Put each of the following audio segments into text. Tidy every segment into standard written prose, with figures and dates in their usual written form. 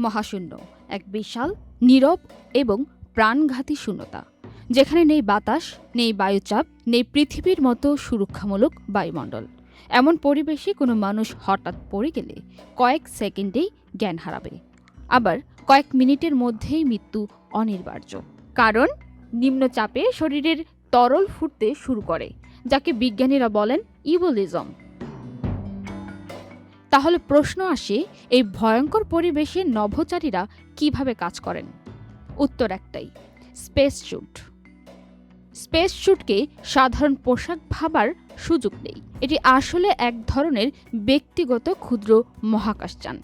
মহাশূন্য এক বিশাল, নীরব এবং প্রাণঘাতী শূন্যতা, যেখানে নেই বাতাস, নেই বায়ুচাপ, নেই পৃথিবীর মতো সুরক্ষামূলক বায়ুমণ্ডল। এমন পরিবেশে কোনো মানুষ হঠাৎ পড়ে গেলে কয়েক সেকেন্ডেই জ্ঞান হারাবে, আবার কয়েক মিনিটের মধ্যেই মৃত্যু অনিবার্য। কারণ নিম্নচাপে শরীরের তরল ফুটতে শুরু করে, যাকে বিজ্ঞানীরা বলেন ইবোলিজম। তাহলে প্রশ্ন আসে, এই ভয়ঙ্কর পরিবেশে নভোচারীরা কিভাবে কাজ করেন? উত্তর একটাই, স্পেস স্যুট। স্পেস স্যুটকে সাধারণ পোশাক ভাবার সুযোগ নেই। এটি আসলে এক ধরনের ব্যক্তিগত ক্ষুদ্র মহাকাশযান।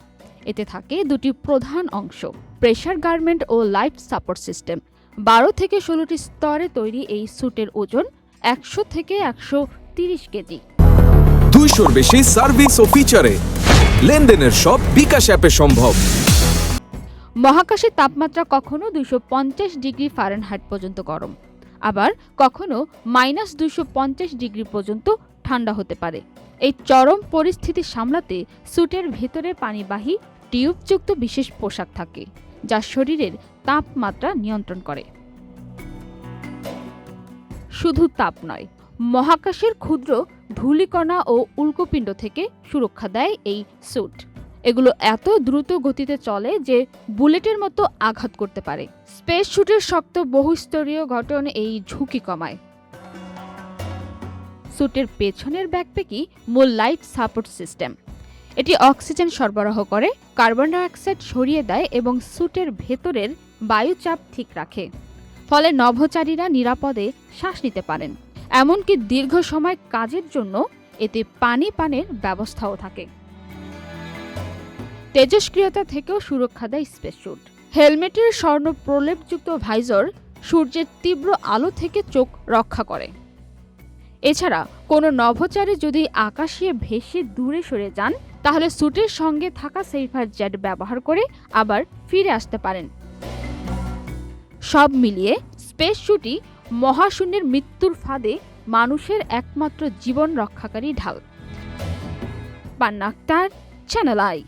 এতে থাকে দুটি প্রধান অংশ, প্রেসার গার্মেন্ট ও লাইফ সাপোর্ট সিস্টেম। 12 থেকে 16টি স্তরে তৈরি এই স্যুটের ওজন 100 থেকে 130 কেজি। 200-র বেশি সার্ভিস ও ফিচারে লেনদেনের সব বিকাশ অ্যাপে সম্ভব। মহাকাশের তাপমাত্রা কখনো 250 ডিগ্রি ফারেনহাইট পর্যন্ত গরম, আবার কখনো -250 ডিগ্রি পর্যন্ত ঠান্ডা হতে পারে। এই চরম পরিস্থিতি সামলাতে স্যুটের ভেতরে পানিবাহী টিউবযুক্ত বিশেষ পোশাক থাকে, যা শরীরের তাপমাত্রা নিয়ন্ত্রণ করে। শুধু তাপ নয়, মহাকাশের ক্ষুদ্র ধূলিকণা ও উল্কাপিণ্ড থেকে সুরক্ষা দেয় এই স্যুট। এগুলো এত দ্রুত গতিতে চলে যে বুলেটের মতো আঘাত করতে পারে। স্পেস স্যুটের শক্ত বহুস্তরীয় গঠন এই ঝুঁকি কমায়। স্যুটের পেছনের ব্যাকপ্যাকই মূল লাইফ সাপোর্ট সিস্টেম। এটি অক্সিজেন সরবরাহ করে, কার্বন ডাইঅক্সাইড সরিয়ে দেয় এবং স্যুটের ভেতরের বায়ুচাপ ঠিক রাখে। ফলে নভোচারীরা নিরাপদে শ্বাস নিতে পারেন। এমনকি দীর্ঘ সময় কাজের জন্য এতে পানি পানের ব্যবস্থাও থাকে। তেজস্ক্রিয়তা থেকেও সুরক্ষা দেয় স্পেস স্যুট। হেলমেটের স্বর্ণ প্রলেপযুক্ত ভাইজর সূর্যের তীব্র আলো থেকে চোখ রক্ষা করে। এছাড়া কোনো নভোচারী যদি আকাশে ভেসে দূরে সরে যান, তাহলে স্যুটের সঙ্গে থাকা সেফার জেট ব্যবহার করে আবার ফিরে আসতে পারেন। সব মিলিয়ে স্পেস স্যুটই মহাশূন্যের মৃত্যুর ফাঁদে মানুষের একমাত্র জীবন রক্ষাকারী ঢাল। পান্না আক্তার, চ্যানেল আই।